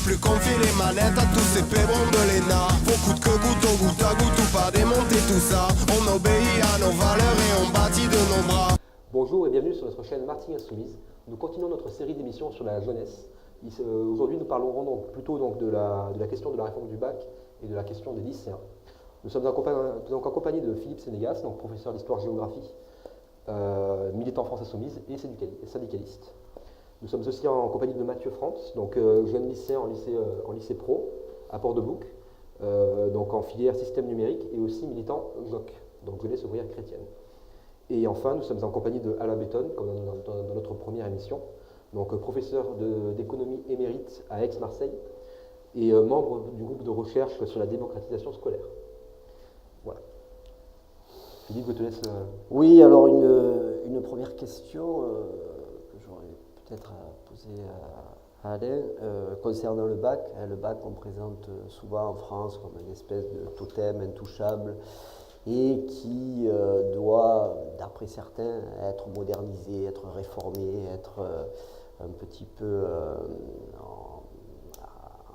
plus confier les manettes à tous ces pébrons de l'ENA. Beaucoup de goutte au goutte à goutte ou pas démonter tout ça. On obéit à nos valeurs et on bâtit de nos bras. Bonjour et bienvenue sur notre chaîne Martinique Insoumise. Nous continuons notre série d'émissions sur la jeunesse. Aujourd'hui, nous parlerons donc plutôt de la question de la réforme du bac et de la question des lycéens. Nous sommes accompagnés de Philippe Sénégas, donc professeur d'histoire-géographie, militant France Insoumise et syndicaliste. Nous sommes aussi en compagnie de Mathieu France, donc jeune lycéen en lycée pro à Port-de-Bouc, donc en filière système numérique et aussi militant JOC, donc jeunesse ouvrière chrétienne. Et enfin, nous sommes en compagnie de Alain Béton, comme dans notre première émission, donc professeur d'économie émérite à Aix-Marseille et membre du groupe de recherche sur la démocratisation scolaire. Voilà. Philippe, je te laisse. Oui, alors une première question que j'aurais peut-être à poser à Alain concernant le bac. Le bac, on présente souvent en France comme une espèce de totem intouchable et qui doit, d'après certains, être modernisé, être réformé, être un petit peu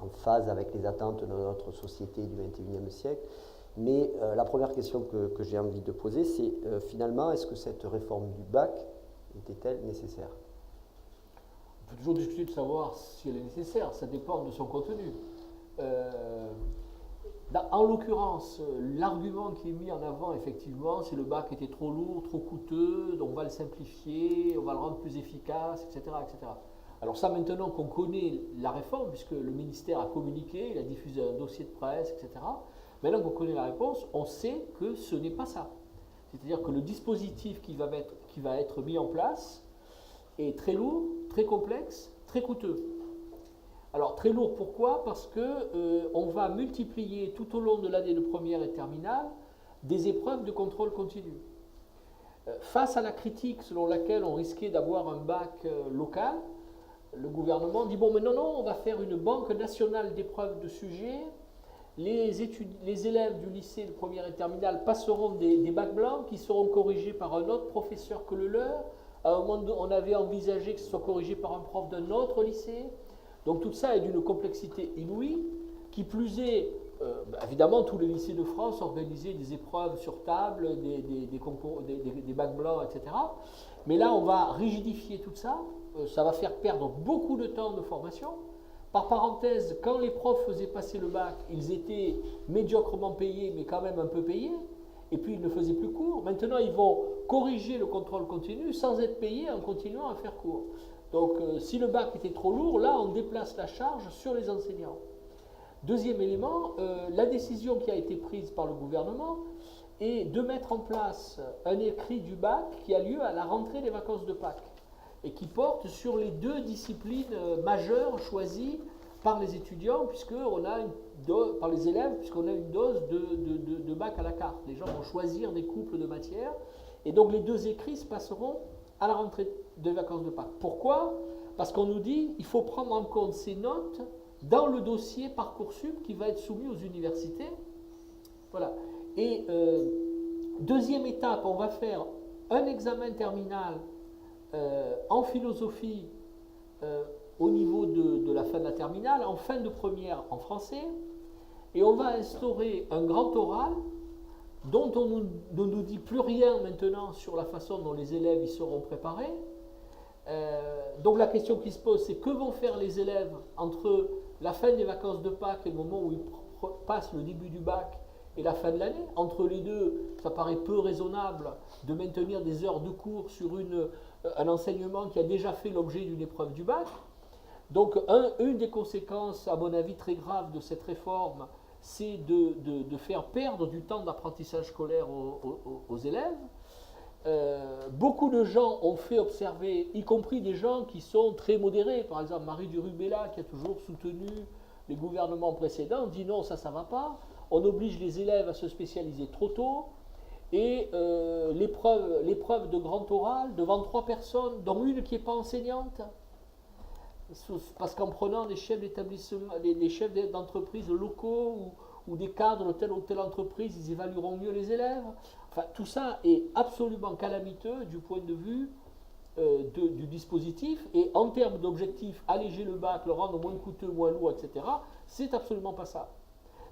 en phase avec les attentes de notre société du XXIe siècle. Mais la première question que j'ai envie de poser, c'est finalement, est-ce que cette réforme du bac était-elle nécessaire ? On peut toujours discuter de savoir si elle est nécessaire, ça dépend de son contenu. En l'occurrence, l'argument qui est mis en avant, effectivement, c'est le bac était trop lourd, trop coûteux, donc on va le simplifier, on va le rendre plus efficace, etc., etc. Alors ça, maintenant qu'on connaît la réforme, puisque le ministère a communiqué, il a diffusé un dossier de presse, etc., maintenant qu'on connaît la réponse, on sait que ce n'est pas ça. C'est-à-dire que le dispositif qui va être mis en place est très lourd, très complexe, très coûteux. Alors très lourd, pourquoi ? Parce qu'on va multiplier tout au long de l'année de première et terminale des épreuves de contrôle continu. Face à la critique selon laquelle on risquait d'avoir un bac local, le gouvernement dit bon mais non, on va faire une banque nationale d'épreuves de sujets. Les élèves du lycée de première et terminale passeront des bacs blancs qui seront corrigés par un autre professeur que le leur. À un moment, on avait envisagé que ce soit corrigé par un prof d'un autre lycée. Donc tout ça est d'une complexité inouïe. Qui plus est, évidemment, tous les lycées de France organisaient des épreuves sur table, des concours, des bacs blancs, etc. Mais là, on va rigidifier tout ça. Ça va faire perdre beaucoup de temps de formation. Par parenthèse, quand les profs faisaient passer le bac, ils étaient médiocrement payés, mais quand même un peu payés, et puis ils ne faisaient plus cours. Maintenant, ils vont corriger le contrôle continu sans être payés en continuant à faire cours. Donc, si le bac était trop lourd, là, on déplace la charge sur les enseignants. Deuxième élément, la décision qui a été prise par le gouvernement est de mettre en place un écrit du bac qui a lieu à la rentrée des vacances de Pâques, et qui porte sur les deux disciplines majeures choisies par les étudiants, par les élèves, puisqu'on a une dose de bac à la carte. Les gens vont choisir des couples de matières, et donc les deux écrits se passeront à la rentrée des vacances de Pâques. Pourquoi ? Parce qu'on nous dit qu'il faut prendre en compte ces notes dans le dossier Parcoursup qui va être soumis aux universités. Voilà. Et deuxième étape, on va faire un examen terminal en philosophie au niveau de la fin de la terminale, en fin de première en français, et on va instaurer un grand oral dont on ne nous dit plus rien maintenant sur la façon dont les élèves y seront préparés. Donc la question qui se pose, c'est que vont faire les élèves entre la fin des vacances de Pâques et le moment où ils passent le début du bac et la fin de l'année. Entre les deux, ça paraît peu raisonnable de maintenir des heures de cours sur un enseignement qui a déjà fait l'objet d'une épreuve du bac. Donc une des conséquences, à mon avis, très graves de cette réforme, c'est de faire perdre du temps d'apprentissage scolaire aux élèves. Beaucoup de gens ont fait observer, y compris des gens qui sont très modérés, par exemple Marie du Rubella, qui a toujours soutenu les gouvernements précédents, dit non, ça ne va pas, on oblige les élèves à se spécialiser trop tôt, et l'épreuve de grand oral devant 3 personnes, dont une qui n'est pas enseignante, parce qu'en prenant des chefs d'établissement, des chefs d'entreprises locaux ou des cadres de telle ou telle entreprise, ils évalueront mieux les élèves. Enfin, tout ça est absolument calamiteux du point de vue du dispositif, et en termes d'objectifs, alléger le bac, le rendre moins coûteux, moins lourd, etc., c'est absolument pas ça.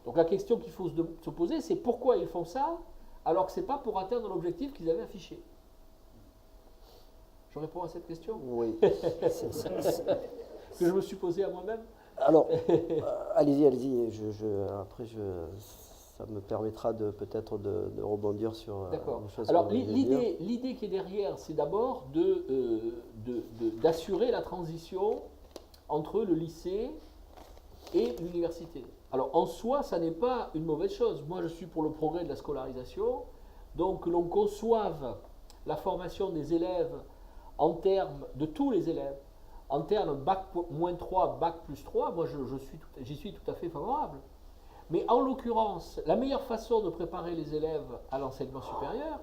Donc la question qu'il faut se poser, c'est pourquoi ils font ça, alors que ce n'est pas pour atteindre l'objectif qu'ils avaient affiché. Je réponds à cette question? Oui. Que je me suis posé à moi-même. Alors, allez-y. Après, ça me permettra peut-être de rebondir sur D'accord. les choses. Alors, qu'on vient de dire. l'idée qui est derrière, c'est d'abord d'assurer la transition entre le lycée et l'université. Alors, en soi, ça n'est pas une mauvaise chose. Moi, je suis pour le progrès de la scolarisation. Donc, que l'on conçoive la formation des élèves en termes de tous les élèves, en termes bac-3, bac+3, moi, j'y suis tout à fait favorable. Mais en l'occurrence, la meilleure façon de préparer les élèves à l'enseignement supérieur,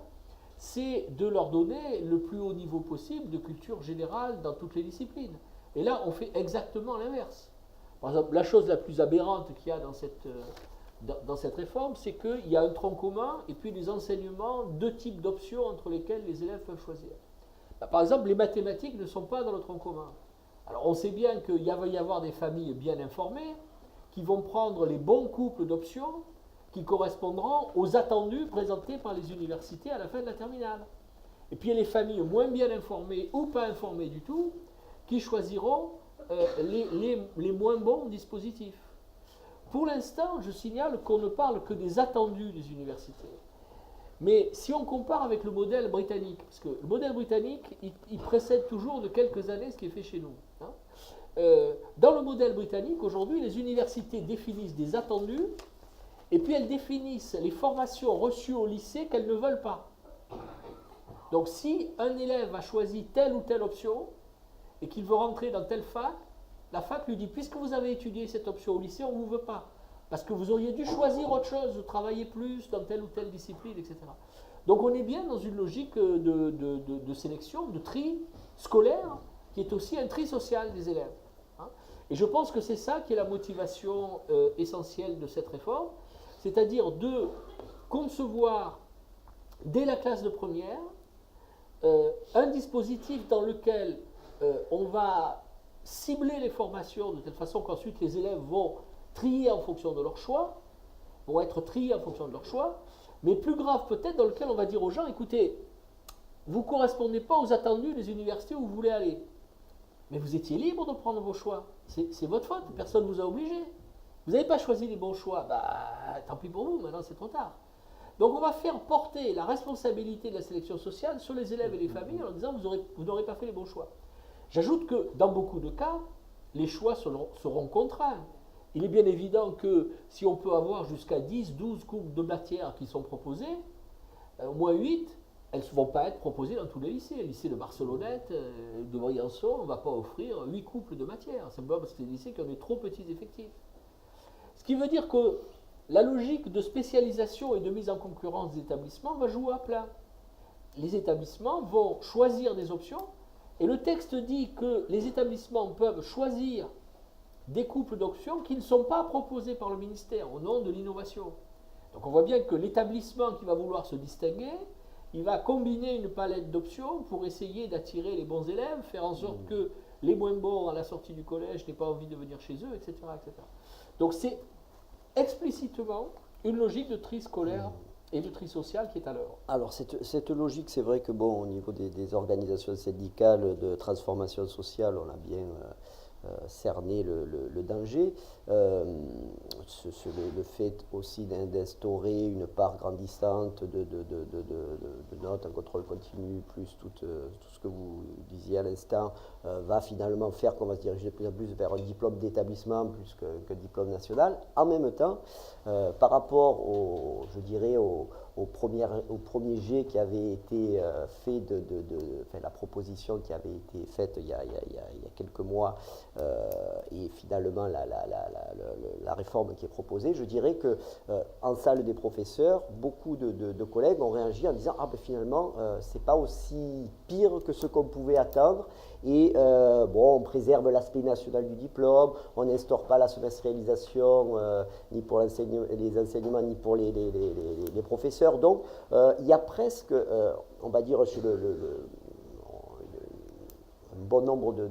c'est de leur donner le plus haut niveau possible de culture générale dans toutes les disciplines. Et là, on fait exactement l'inverse. Par exemple, la chose la plus aberrante qu'il y a dans cette réforme, c'est qu'il y a un tronc commun et puis des enseignements, deux types d'options entre lesquelles les élèves peuvent choisir. Par exemple, les mathématiques ne sont pas dans le tronc commun. Alors, on sait bien qu'il va y avoir des familles bien informées qui vont prendre les bons couples d'options qui correspondront aux attendus présentés par les universités à la fin de la terminale. Et puis, il y a les familles moins bien informées ou pas informées du tout qui choisiront les moins bons dispositifs. Pour l'instant, je signale qu'on ne parle que des attendus des universités. Mais si on compare avec le modèle britannique, parce que le modèle britannique, il précède toujours de quelques années ce qui est fait chez nous. Dans le modèle britannique, aujourd'hui, les universités définissent des attendus et puis elles définissent les formations reçues au lycée qu'elles ne veulent pas. Donc si un élève a choisi telle ou telle option et qu'il veut rentrer dans telle fac, la fac lui dit, puisque vous avez étudié cette option au lycée, on ne vous veut pas. Parce que vous auriez dû choisir autre chose, travailler plus dans telle ou telle discipline, etc. Donc on est bien dans une logique de sélection, de tri scolaire, qui est aussi un tri social des élèves. Et je pense que c'est ça qui est la motivation essentielle de cette réforme, c'est-à-dire de concevoir dès la classe de première un dispositif dans lequel on va cibler les formations de telle façon qu'ensuite les élèves vont trier en fonction de leur choix, vont être triés en fonction de leur choix, mais plus grave peut-être dans lequel on va dire aux gens, écoutez, vous ne correspondez pas aux attendus des universités où vous voulez aller. Mais vous étiez libre de prendre vos choix. C'est votre faute, personne ne vous a obligé. Vous n'avez pas choisi les bons choix, tant pis pour vous, maintenant c'est trop tard. Donc on va faire porter la responsabilité de la sélection sociale sur les élèves et les familles en disant vous n'aurez pas fait les bons choix. J'ajoute que dans beaucoup de cas, les choix seront contraints. Il est bien évident que si on peut avoir jusqu'à 10, 12 couples de matières qui sont proposées, au moins 8, elles ne vont pas être proposées dans tous les lycées. Le lycée de Barcelonnette, de Briançon, on ne va pas offrir 8 couples de matières, simplement parce que c'est des lycées qui ont des trop petits effectifs. Ce qui veut dire que la logique de spécialisation et de mise en concurrence des établissements va jouer à plein. Les établissements vont choisir des options, et le texte dit que les établissements peuvent choisir des couples d'options qui ne sont pas proposés par le ministère au nom de l'innovation. Donc on voit bien que l'établissement qui va vouloir se distinguer, il va combiner une palette d'options pour essayer d'attirer les bons élèves, faire en sorte que les moins bons à la sortie du collège n'aient pas envie de venir chez eux, etc. etc. Donc c'est explicitement une logique de tri scolaire et de tri social qui est à l'œuvre. Alors cette logique, c'est vrai que au niveau des organisations syndicales de transformation sociale, on a bien cerné le danger. Le fait aussi d'instaurer une part grandissante de notes, un contrôle continu, plus tout ce que vous disiez à l'instant, va finalement faire qu'on va se diriger de plus en plus vers un diplôme d'établissement plus qu'un diplôme national. En même temps, par rapport au premier jet qui avait été fait la proposition qui avait été faite il y a quelques mois et finalement la réforme qui est proposée, je dirais que en salle des professeurs, beaucoup de collègues ont réagi en disant finalement c'est pas aussi pire que ce qu'on pouvait attendre et on préserve l'aspect national du diplôme, on n'instaure pas la semestrialisation ni pour les enseignements ni pour les professeurs. Donc il y a presque, on va dire, sur bon nombre je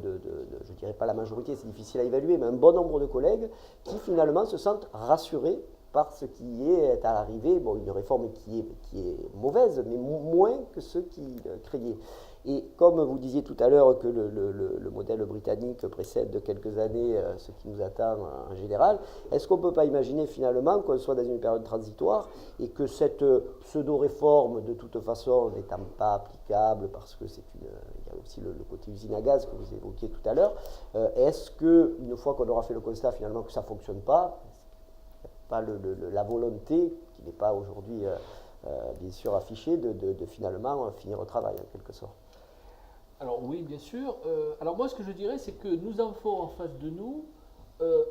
ne dirais pas la majorité, c'est difficile à évaluer, mais un bon nombre de collègues qui finalement se sentent rassurés par ce qui est à l'arrivée, bon, une réforme qui est mauvaise, mais moins que ceux qui craignaient. Et comme vous disiez tout à l'heure que le modèle britannique précède de quelques années ce qui nous attend en général, est-ce qu'on ne peut pas imaginer finalement qu'on soit dans une période transitoire et que cette pseudo-réforme, de toute façon, n'étant pas applicable, parce que il y a aussi le côté usine à gaz que vous évoquiez tout à l'heure, est-ce qu'une fois qu'on aura fait le constat finalement que ça ne fonctionne pas, pas la volonté, qui n'est pas aujourd'hui bien sûr affichée, de finalement finir au travail en quelque sorte? Alors oui, bien sûr. Alors moi, ce que je dirais, c'est que nous avons en face de nous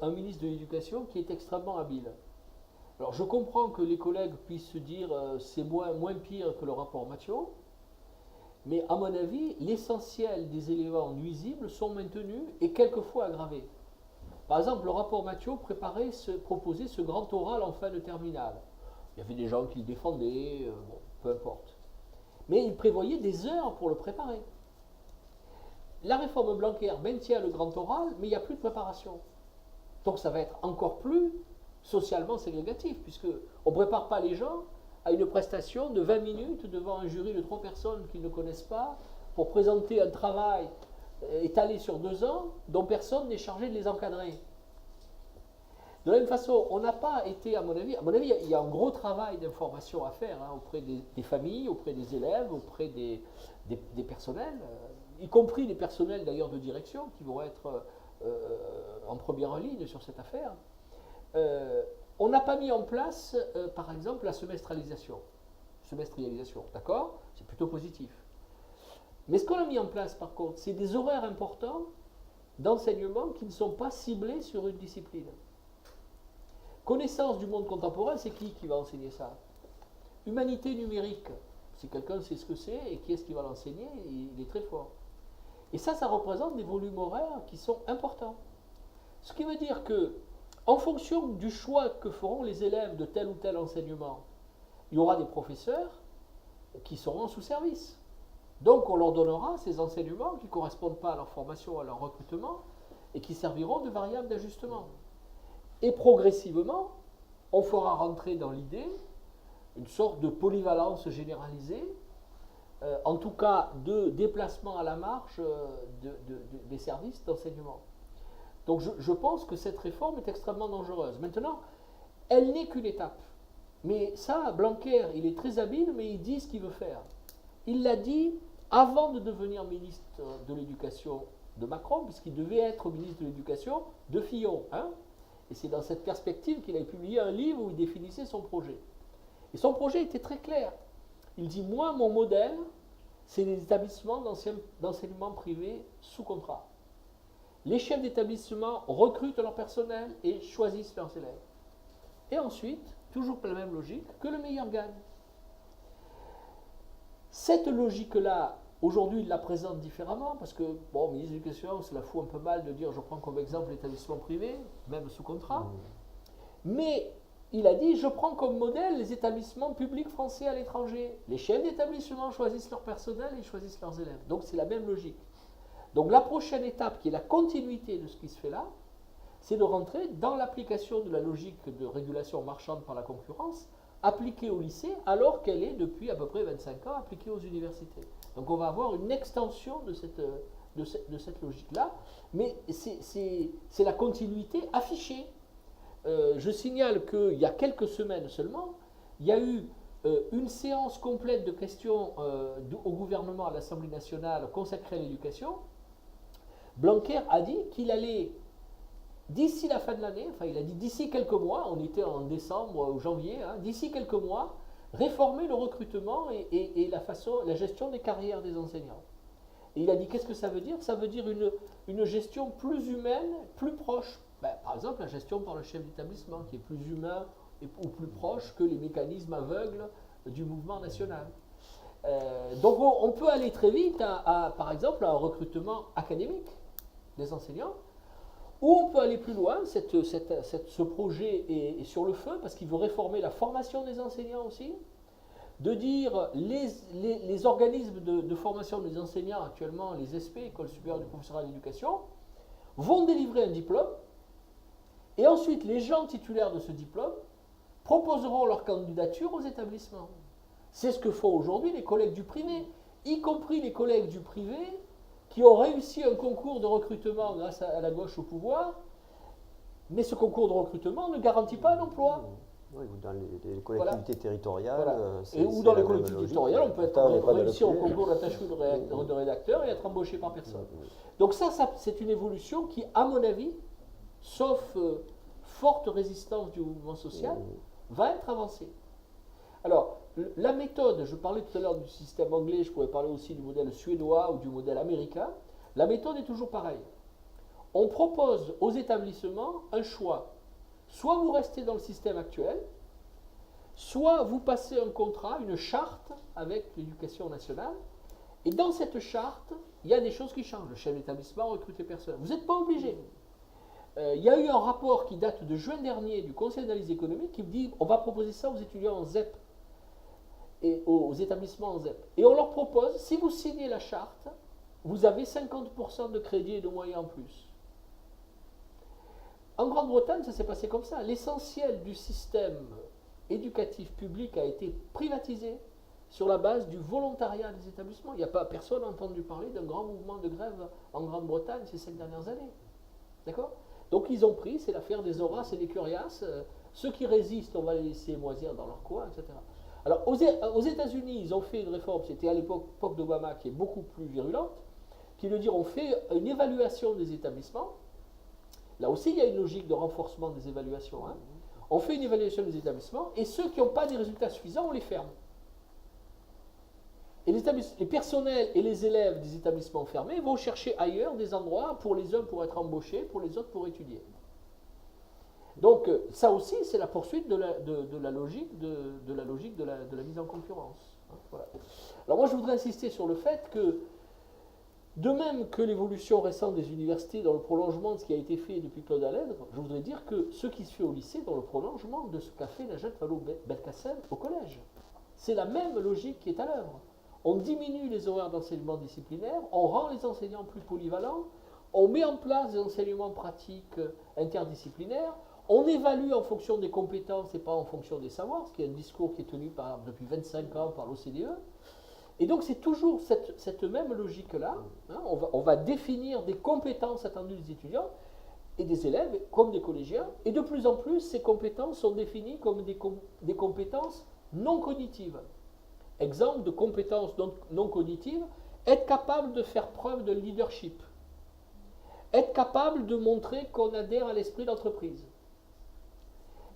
un ministre de l'Éducation qui est extrêmement habile. Alors je comprends que les collègues puissent se dire c'est moins pire que le rapport Mathiot, mais à mon avis, l'essentiel des éléments nuisibles sont maintenus et quelquefois aggravés. Par exemple, le rapport Mathiot proposait ce grand oral en fin de terminale. Il y avait des gens qui le défendaient, bon, peu importe. Mais il prévoyait des heures pour le préparer. La réforme Blanquer maintient le grand oral, mais il n'y a plus de préparation. Donc ça va être encore plus socialement ségrégatif, puisqu'on ne prépare pas les gens à une prestation de 20 minutes devant un jury de 3 personnes qu'ils ne connaissent pas, pour présenter un travail étalé sur 2 ans, dont personne n'est chargé de les encadrer. De la même façon, on n'a pas été, à mon avis, il y a un gros travail d'information à faire auprès des familles, auprès des élèves, auprès des personnels, y compris les personnels d'ailleurs de direction qui vont être en première ligne sur cette affaire. On n'a pas mis en place, par exemple, la semestrialisation, d'accord? C'est plutôt positif. Mais ce qu'on a mis en place, par contre, c'est des horaires importants d'enseignement qui ne sont pas ciblés sur une discipline. Connaissance du monde contemporain, c'est qui va enseigner ça? Humanité numérique, si quelqu'un sait ce que c'est et qui est-ce qui va l'enseigner, il est très fort. Et ça représente des volumes horaires qui sont importants. Ce qui veut dire que, en fonction du choix que feront les élèves de tel ou tel enseignement, il y aura des professeurs qui seront sous service. Donc on leur donnera ces enseignements qui ne correspondent pas à leur formation, à leur recrutement, et qui serviront de variable d'ajustement. Et progressivement, on fera rentrer dans l'idée une sorte de polyvalence généralisée, en tout cas de déplacement à la marge des services d'enseignement. Donc je pense que cette réforme est extrêmement dangereuse. Maintenant, elle n'est qu'une étape. Mais ça, Blanquer, il est très habile, mais il dit ce qu'il veut faire. Il l'a dit avant de devenir ministre de l'Éducation de Macron, puisqu'il devait être ministre de l'Éducation de Fillon. Et c'est dans cette perspective qu'il a publié un livre où il définissait son projet. Et son projet était très clair. Il dit, moi, mon modèle, c'est les établissements d'enseignement privé sous contrat. Les chefs d'établissement recrutent leur personnel et choisissent leurs élèves. Et ensuite, toujours par la même logique, que le meilleur gagne. Cette logique-là, aujourd'hui, il la présente différemment, parce que, bon, ministre de l'Éducation, cela fout un peu mal de dire, je prends comme exemple l'établissement privé, même sous contrat. Mais il a dit, je prends comme modèle les établissements publics français à l'étranger. Les chefs d'établissement choisissent leur personnel et choisissent leurs élèves. Donc c'est la même logique. Donc la prochaine étape, qui est la continuité de ce qui se fait là, c'est de rentrer dans l'application de la logique de régulation marchande par la concurrence, appliquée au lycée, alors qu'elle est depuis à peu près 25 ans appliquée aux universités. Donc on va avoir une extension de cette logique-là, mais c'est la continuité affichée. Je signale qu'il y a quelques semaines seulement, il y a eu une séance complète de questions au gouvernement, à l'Assemblée nationale, consacrée à l'éducation. Blanquer a dit qu'il allait, d'ici la fin de l'année, enfin il a dit d'ici quelques mois, on était en décembre ou janvier, d'ici quelques mois, réformer le recrutement et la gestion des carrières des enseignants. Et il a dit, qu'est-ce que ça veut dire? Ça veut dire une gestion plus humaine, plus proche. Par exemple, la gestion par le chef d'établissement, qui est plus humain ou plus proche que les mécanismes aveugles du mouvement national. Donc on peut aller très vite, par exemple, à un recrutement académique des enseignants, ou on peut aller plus loin, ce projet est sur le feu, parce qu'il veut réformer la formation des enseignants aussi. de dire les organismes de formation des enseignants actuellement, les SP, École supérieure du professorat d'éducation, vont délivrer un diplôme et ensuite les gens titulaires de ce diplôme proposeront leur candidature aux établissements. C'est ce que font aujourd'hui les collègues du privé, y compris les collègues du privé qui ont réussi un concours de recrutement grâce à la gauche au pouvoir, mais ce concours de recrutement ne garantit pas un emploi. Oui, ou dans les collectivités territoriales. Voilà. Ou dans les collectivités territoriales, on peut réussir au concours d'attaché de rédacteur et être embauché par personne. Donc ça c'est une évolution qui, à mon avis, sauf forte résistance du mouvement social, va être avancée. Alors, la méthode, je parlais tout à l'heure du système anglais, je pourrais parler aussi du modèle suédois ou du modèle américain. La méthode est toujours pareille. On propose aux établissements un choix. Soit vous restez dans le système actuel, soit vous passez un contrat, une charte avec l'éducation nationale, et dans cette charte, il y a des choses qui changent. Le chef d'établissement recrute personne. Vous n'êtes pas obligé. Il y a eu un rapport qui date de juin dernier du Conseil d'analyse économique qui dit on va proposer ça aux étudiants en ZEP et aux établissements en ZEP. Et on leur propose, si vous signez la charte, vous avez 50% de crédit et de moyens en plus. En Grande-Bretagne, ça s'est passé comme ça. L'essentiel du système éducatif public a été privatisé sur la base du volontariat des établissements. Il n'y a pas personne entendu parler d'un grand mouvement de grève en Grande-Bretagne ces 5 dernières années. D'accord ? Donc ils ont pris, c'est l'affaire des Horaces et des Curiaces. Ceux qui résistent, on va les laisser moisir dans leur coin, etc. Alors aux États-Unis, ils ont fait une réforme, c'était à l'époque d'Obama, qui est beaucoup plus virulente, qui veut dire on fait une évaluation des établissements. Là aussi, il y a une logique de renforcement des évaluations. Hein. On fait une évaluation des établissements et ceux qui n'ont pas des résultats suffisants, on les ferme. Et les personnels et les élèves des établissements fermés vont chercher ailleurs des endroits pour les uns pour être embauchés, pour les autres pour étudier. Donc ça aussi, c'est la poursuite de la logique de la mise en concurrence. Hein, voilà. Alors moi, je voudrais insister sur le fait que de même que l'évolution récente des universités dans le prolongement de ce qui a été fait depuis Claude Allègre, je voudrais dire que ce qui se fait au lycée dans le prolongement de ce qu'a fait Najat Vallaud-Belkacem au collège. C'est la même logique qui est à l'œuvre. On diminue les horaires d'enseignement disciplinaire, on rend les enseignants plus polyvalents, on met en place des enseignements pratiques interdisciplinaires, on évalue en fonction des compétences et pas en fonction des savoirs, ce qui est un discours qui est tenu depuis 25 ans par l'OCDE. Et donc c'est toujours cette même logique-là. Hein, on va définir des compétences attendues des étudiants et des élèves comme des collégiens. Et de plus en plus, ces compétences sont définies comme des compétences non cognitives. Exemple de compétences non cognitives, être capable de faire preuve de leadership. Être capable de montrer qu'on adhère à l'esprit d'entreprise.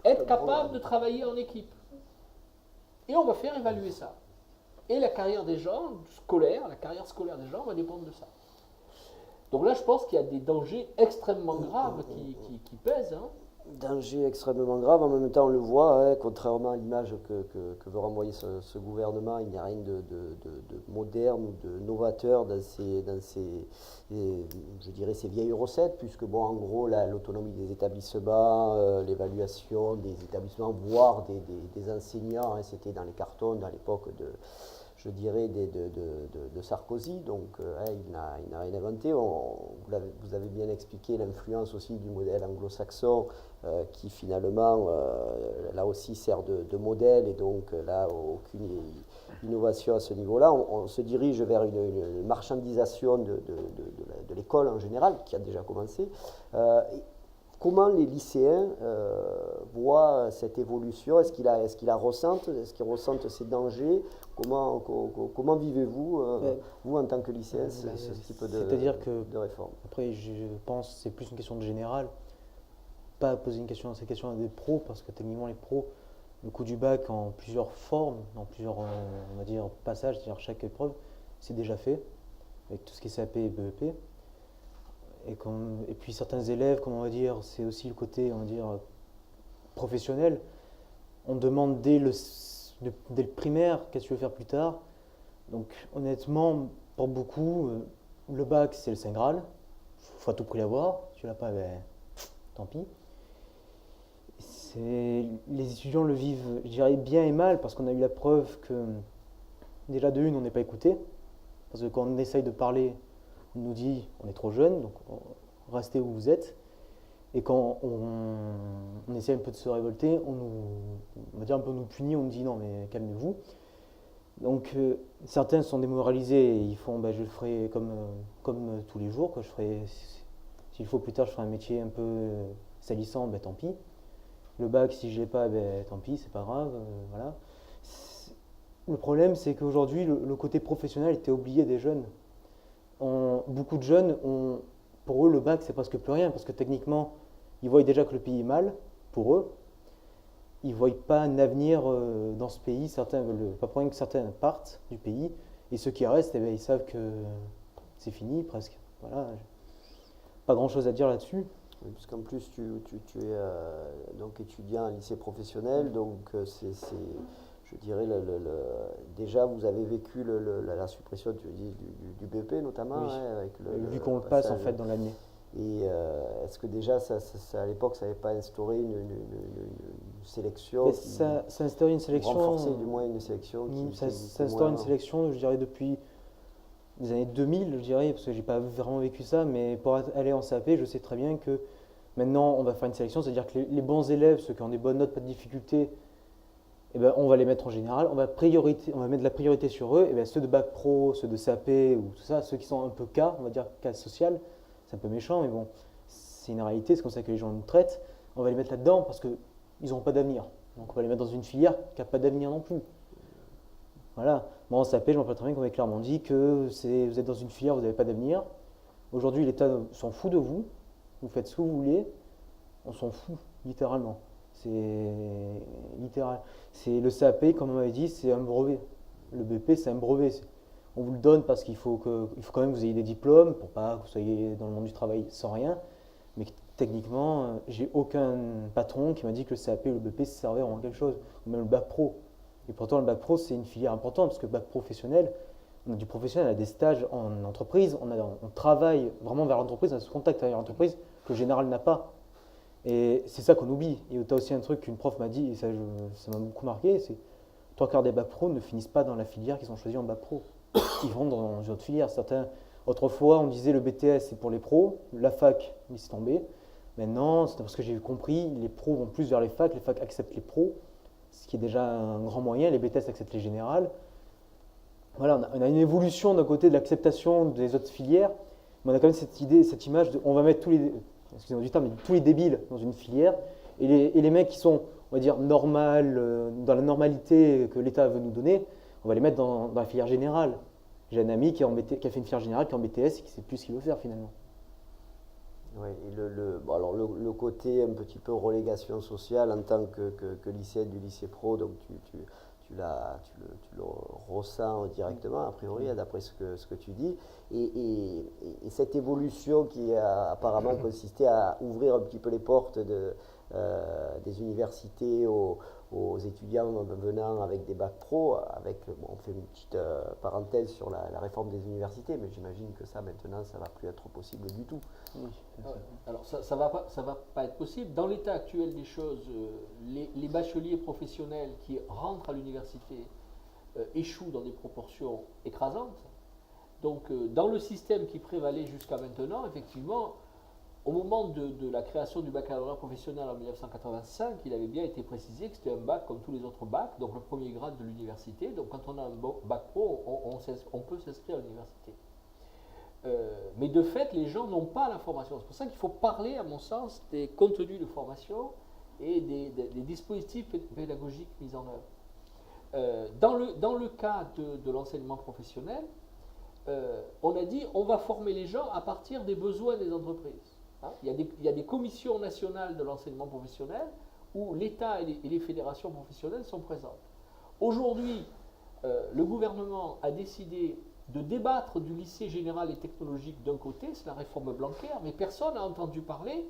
Être capable de travailler en équipe. Et on va faire évaluer ça. Et la carrière des gens, la carrière scolaire des gens va dépendre de ça. Donc là, je pense qu'il y a des dangers extrêmement graves qui pèsent. Hein. Danger extrêmement grave, en même temps on le voit, hein, contrairement à l'image que veut renvoyer ce gouvernement, il n'y a rien de moderne ou de novateur dans ces vieilles recettes, puisque bon, en gros l'autonomie des établissements, l'évaluation des établissements, voire des enseignants, hein, c'était dans les cartons à l'époque de Sarkozy, donc il n'a rien inventé. Vous avez bien expliqué l'influence aussi du modèle anglo-saxon qui finalement, là aussi, sert de modèle et donc là, aucune innovation à ce niveau-là. On se dirige vers une marchandisation de l'école en général, qui a déjà commencé. Comment les lycéens voient cette évolution? Est-ce qu'ils la ressentent? Est-ce qu'ils ressentent ces dangers? Comment vivez-vous, vous, en tant que lycéen, ce type de réforme? Après, je pense que c'est plus une question de général. Pas poser cette question à des pros, parce que techniquement, les pros, le coût du bac en plusieurs formes, dans plusieurs on va dire, passages, c'est-à-dire chaque épreuve, c'est déjà fait, avec tout ce qui est CAP et BEP. Et puis certains élèves, comment on va dire, c'est aussi le côté, on va dire, professionnel. On demande dès le primaire qu'est-ce que tu veux faire plus tard. Donc honnêtement, pour beaucoup, le bac c'est le Saint Graal. Il faut à tout prix l'avoir. Si tu l'as pas, ben tant pis. Les étudiants le vivent, je dirais, bien et mal, parce qu'on a eu la preuve que, déjà de une, on n'est pas écouté. Parce que quand on essaye de parler, on nous dit on est trop jeune, donc restez où vous êtes. Et quand on essaie un peu de se révolter, on va dire un peu nous punit, on nous dit non mais calmez-vous. Donc certains sont démoralisés et ils font je le ferai comme tous les jours, quoi. S'il faut plus tard je ferai un métier un peu salissant, tant pis. Le bac si je l'ai pas, tant pis, c'est pas grave, voilà. Le problème c'est qu'aujourd'hui le côté professionnel était oublié des jeunes. Beaucoup de jeunes pour eux le bac c'est presque plus rien parce que techniquement ils voient déjà que le pays est mal pour eux. Ils ne voient pas un avenir dans ce pays. Certains veulent, pas pour rien que certains partent du pays. Et ceux qui restent, ils savent que c'est fini presque. Voilà. Pas grand chose à dire là-dessus. Oui, parce qu'en plus, tu es donc étudiant à lycée professionnel. Donc, je dirais, déjà, vous avez vécu la suppression du BEP notamment. Oui. Avec vu qu'on le passe en fait dans l'année. Et est-ce que déjà, à l'époque, ça n'avait pas instauré une sélection ça a instauré une sélection. Renforcé du moins une sélection. Ça instaure une sélection, je dirais, depuis les années 2000, je dirais, parce que j'ai pas vraiment vécu ça, mais pour aller en CAP, je sais très bien que maintenant, on va faire une sélection, c'est-à-dire que les bons élèves, ceux qui ont des bonnes notes, pas de difficultés, on va les mettre en général, on va mettre de la priorité sur eux, ceux de bac pro, ceux de CAP ou tout ça, ceux qui sont un peu cas, on va dire cas social. C'est un peu méchant, mais bon, c'est une réalité, c'est comme ça que les gens nous traitent. On va les mettre là-dedans parce qu'ils n'auront pas d'avenir. Donc on va les mettre dans une filière qui n'a pas d'avenir non plus. Voilà. Moi en CAP, je m'en rappelle très bien qu'on m'avait clairement dit que vous êtes dans une filière, vous n'avez pas d'avenir. Aujourd'hui, l'État s'en fout de vous. Vous faites ce que vous voulez. On s'en fout, littéralement. C'est littéral. C'est le CAP, comme on m'avait dit, c'est un brevet. Le BP, c'est un brevet. On vous le donne parce qu'il faut quand même que vous ayez des diplômes pour pas que vous soyez dans le monde du travail sans rien. Mais techniquement, j'ai aucun patron qui m'a dit que le CAP ou le BP servait vraiment à quelque chose, ou même le bac pro. Et pourtant, le bac pro, c'est une filière importante parce que le bac professionnel, on a du professionnel, on a des stages en entreprise, on travaille vraiment vers l'entreprise, on a ce contact avec l'entreprise que le général n'a pas. Et c'est ça qu'on oublie. Et tu as aussi un truc qu'une prof m'a dit, et ça m'a beaucoup marqué, c'est 3/4 des bacs pro ne finissent pas dans la filière qu'ils ont choisie en bac pro. Ils vont dans une autre filière. Autrefois, on disait le BTS c'est pour les pros, la fac laisse tomber. Maintenant, c'est parce que j'ai compris, les pros vont plus vers les facs acceptent les pros, ce qui est déjà un grand moyen. Les BTS acceptent les générales. Voilà, on a une évolution d'un côté de l'acceptation des autres filières, mais on a quand même cette image de on va mettre tous les débiles dans une filière et les mecs qui sont, on va dire, normales, dans la normalité que l'État veut nous donner, on va les mettre dans la filière générale. J'ai un ami qui a fait une filière générale, qui est en BTS et qui ne sait plus ce qu'il veut faire finalement. Oui, et le côté un petit peu relégation sociale en tant que lycéen du lycée pro, donc tu le ressens directement, a priori, d'après ce que tu dis. Et cette évolution qui a apparemment consisté à ouvrir un petit peu les portes des universités aux étudiants venant avec des bacs pro, on fait une petite parenthèse sur la réforme des universités, mais j'imagine que ça maintenant ça ne va plus être possible du tout. Oui, alors ça va pas être possible. Dans l'état actuel des choses, les bacheliers professionnels qui rentrent à l'université échouent dans des proportions écrasantes. Donc dans le système qui prévalait jusqu'à maintenant, effectivement, au moment de la création du baccalauréat professionnel en 1985, il avait bien été précisé que c'était un bac comme tous les autres bacs, donc le premier grade de l'université. Donc quand on a un bac pro, on peut s'inscrire à l'université. Mais de fait, les gens n'ont pas la formation. C'est pour ça qu'il faut parler, à mon sens, des contenus de formation et des dispositifs pédagogiques mis en œuvre. Dans le cas de l'enseignement professionnel, on a dit on va former les gens à partir des besoins des entreprises. Il y a des commissions nationales de l'enseignement professionnel où l'État et les fédérations professionnelles sont présentes. Aujourd'hui, le gouvernement a décidé de débattre du lycée général et technologique d'un côté, c'est la réforme Blanquer, mais personne n'a entendu parler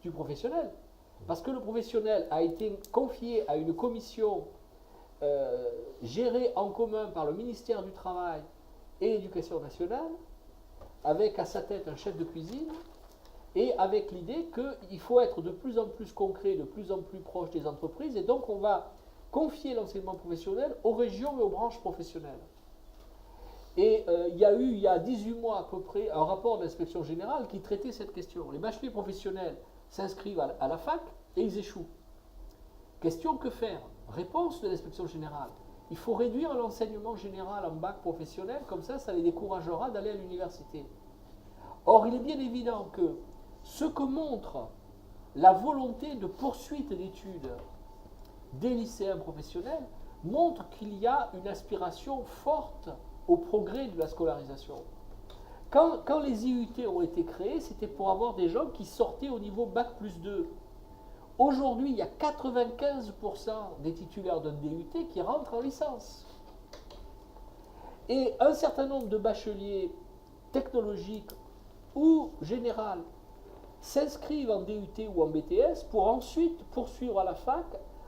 du professionnel. Parce que le professionnel a été confié à une commission gérée en commun par le ministère du Travail et l'Éducation nationale, avec à sa tête un chef de cuisine, et avec l'idée qu'il faut être de plus en plus concret, de plus en plus proche des entreprises, et donc on va confier l'enseignement professionnel aux régions et aux branches professionnelles. Et il y a eu, il y a 18 mois à peu près, un rapport de l'inspection générale qui traitait cette question. Les bacheliers professionnels s'inscrivent à la fac et ils échouent. Question, que faire? Réponse de l'inspection générale. Il faut réduire l'enseignement général en bac professionnel, comme ça les découragera d'aller à l'université. Or, il est bien évident que ce que montre la volonté de poursuite d'études des lycéens professionnels montre qu'il y a une aspiration forte au progrès de la scolarisation. Quand les IUT ont été créés, c'était pour avoir des gens qui sortaient au niveau bac plus 2. Aujourd'hui, il y a 95% des titulaires d'un DUT qui rentrent en licence. Et un certain nombre de bacheliers technologiques ou général s'inscrivent en DUT ou en BTS pour ensuite poursuivre à la fac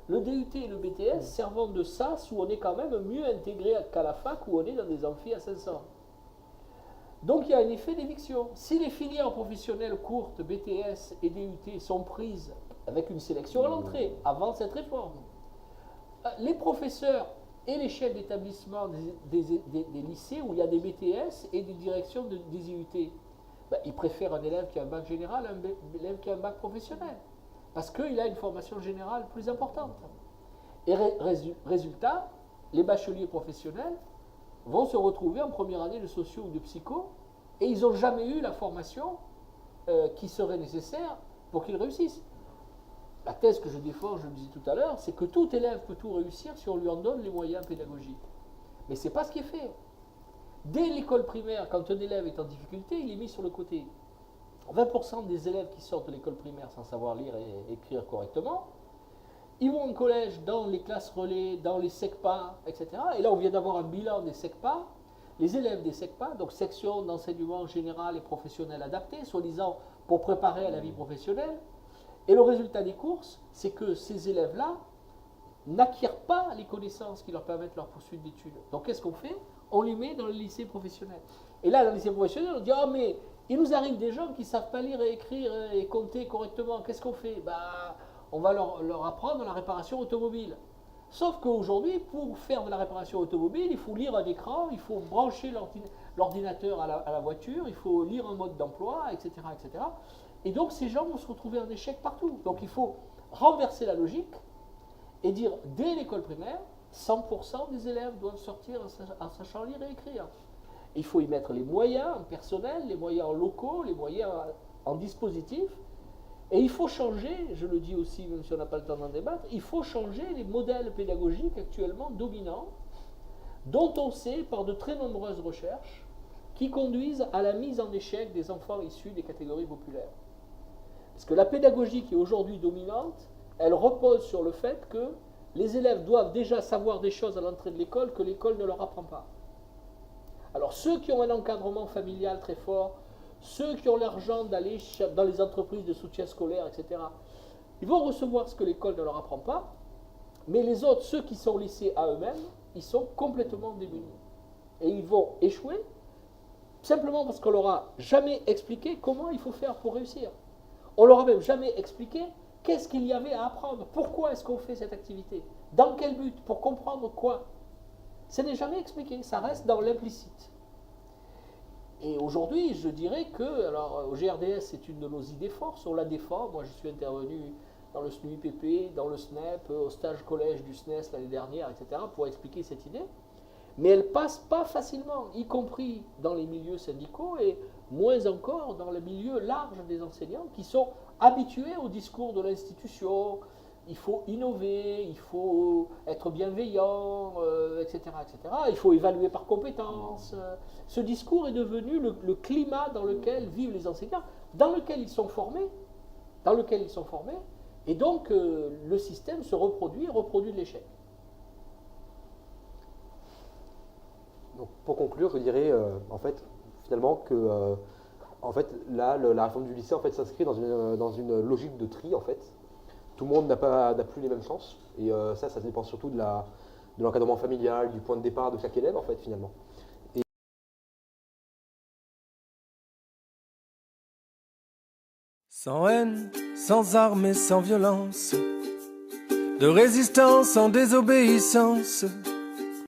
le DUT et le BTS servant de sas où on est quand même mieux intégré qu'à la fac où on est dans des amphis à 500. Donc il y a un effet d'éviction. Si les filières professionnelles courtes, BTS et DUT sont prises avec une sélection à l'entrée, avant cette réforme, les professeurs et les chefs d'établissement des lycées où il y a des BTS et des directions des IUT, ils préfèrent un élève qui a un bac général à un élève qui a un bac professionnel. Parce qu'il a une formation générale plus importante. Et résultat, les bacheliers professionnels vont se retrouver en première année de socio ou de psycho et ils n'ont jamais eu la formation qui serait nécessaire pour qu'ils réussissent. La thèse que je défends, je le disais tout à l'heure, c'est que tout élève peut tout réussir si on lui en donne les moyens pédagogiques. Mais ce n'est pas ce qui est fait. Dès l'école primaire, quand un élève est en difficulté, il est mis sur le côté. 20% des élèves qui sortent de l'école primaire sans savoir lire et écrire correctement, ils vont au collège dans les classes relais, dans les SECPA, etc. Et là, on vient d'avoir un bilan des SECPA. Les élèves des SECPA, donc section d'enseignement général et professionnel adapté, soi-disant pour préparer à la vie professionnelle. Et le résultat des courses, c'est que ces élèves-là n'acquièrent pas les connaissances qui leur permettent leur poursuite d'études. Donc qu'est-ce qu'on fait? On les met dans le lycée professionnel. Et là, dans le lycée professionnel, on dit « Ah, mais il nous arrive des gens qui ne savent pas lire et écrire et compter correctement. Qu'est-ce qu'on fait? On va leur apprendre la réparation automobile. » Sauf qu'aujourd'hui, pour faire de la réparation automobile, il faut lire un écran, il faut brancher l'ordinateur à la voiture, il faut lire un mode d'emploi, etc., etc. Et donc, ces gens vont se retrouver en échec partout. Donc, il faut renverser la logique et dire, dès l'école primaire, 100% des élèves doivent sortir en sachant lire et écrire. Il faut y mettre les moyens en personnel, les moyens en locaux, les moyens en dispositifs. Et il faut changer, je le dis aussi, même si on n'a pas le temps d'en débattre, il faut changer les modèles pédagogiques actuellement dominants, dont on sait par de très nombreuses recherches, qui conduisent à la mise en échec des enfants issus des catégories populaires. Parce que la pédagogie qui est aujourd'hui dominante, elle repose sur le fait que les élèves doivent déjà savoir des choses à l'entrée de l'école que l'école ne leur apprend pas. Alors ceux qui ont un encadrement familial très fort, ceux qui ont l'argent d'aller dans les entreprises de soutien scolaire, etc., ils vont recevoir ce que l'école ne leur apprend pas, mais les autres, ceux qui sont laissés à eux-mêmes, ils sont complètement démunis. Et ils vont échouer, simplement parce qu'on leur a jamais expliqué comment il faut faire pour réussir. On leur a même jamais expliqué qu'est-ce qu'il y avait à apprendre, pourquoi est-ce qu'on fait cette activité, dans quel but, pour comprendre quoi. Ça n'est jamais expliqué, ça reste dans l'implicite. Et aujourd'hui, je dirais que, alors au GRDS, c'est une de nos idées forces, on la défend. Moi, je suis intervenu dans le SNUIPP, dans le SNEP, au stage collège du SNES l'année dernière, etc., pour expliquer cette idée. Mais elle passe pas facilement, y compris dans les milieux syndicaux et moins encore dans le milieu large des enseignants qui sont habitués au discours de l'institution. Il faut innover, il faut être bienveillant, etc., etc. Il faut évaluer par compétence. Ce discours est devenu le climat dans lequel vivent les enseignants, dans lequel ils sont formés, et donc le système se reproduit de l'échec. Donc, pour conclure, je dirais finalement que là, la réforme du lycée s'inscrit dans une logique de tri. Tout le monde n'a plus les mêmes chances, et ça dépend surtout de l'encadrement familial, du point de départ de chaque élève finalement. Sans haine, sans armes et sans violence, de résistance en désobéissance.